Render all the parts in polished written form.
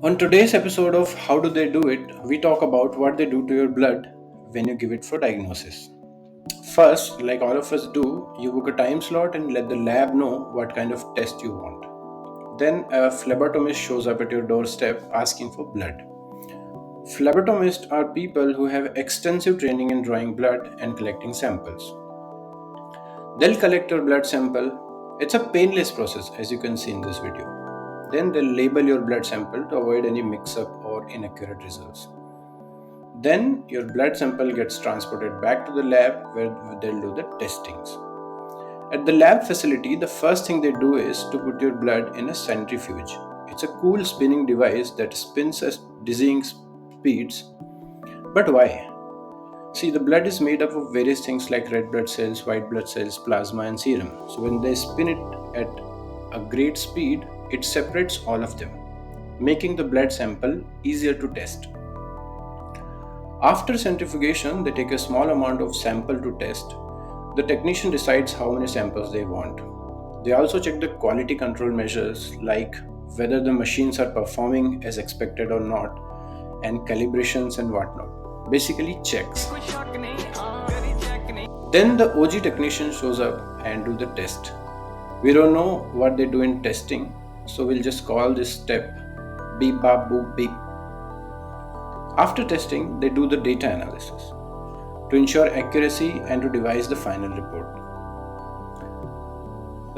On today's episode of How Do They Do It, we talk about what they do to your blood when you give it for diagnosis. First, like all of us do, you book a time slot and let the lab know what kind of test you want. Then a phlebotomist shows up at your doorstep asking for blood. Phlebotomists are people who have extensive training in drawing blood and collecting samples. They'll collect your blood sample. It's a painless process, as you can see in this video. Then they'll label your blood sample to avoid any mix-up or inaccurate results. Then your blood sample gets transported back to the lab where they'll do the testings. At the lab facility, the first thing they do is to put your blood in a centrifuge. It's a cool spinning device that spins at dizzying speeds. But why? See, the blood is made up of various things like red blood cells, white blood cells, plasma, and serum. So when they spin it at a great speed, it separates all of them, making the blood sample easier to test. After centrifugation, they take a small amount of sample to test. The technician decides how many samples they want. They also check the quality control measures like whether the machines are performing as expected or not, and calibrations and whatnot. Basically checks. Then the OG technician shows up and do the test. We don't know what they do in testing, so we'll just call this step beep bop boop beep. After testing, they do the data analysis to ensure accuracy and to devise the final report.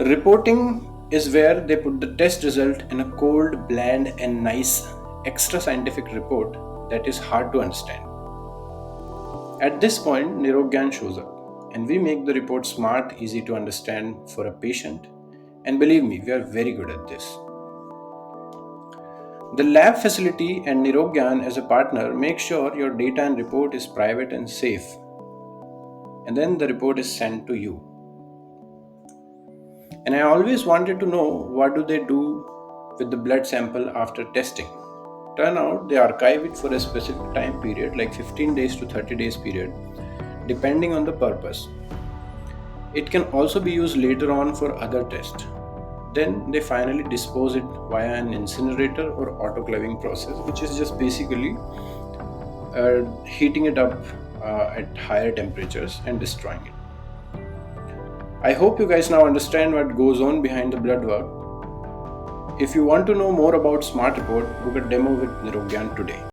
Reporting is where they put the test result in a cold, bland, and nice extra scientific report that is hard to understand. At this point, NirogGyan shows up, and we make the report smart, easy to understand for a patient, and believe me, we are very good at this. The lab facility and NirogGyan as a partner make sure your data and report is private and safe, and then the report is sent to you. And I always wanted to know, what do they do with the blood sample after testing? Turn out they archive it for a specific time period, like 15 days to 30 days period, depending on the purpose. It can also be used later on for other tests. Then they finally dispose it via an incinerator or autoclaving process, which is just basically heating it up at higher temperatures and destroying it. I hope you guys now understand what goes on behind the blood work. If you want to know more about Smart Report, book a demo with NirogGyan today.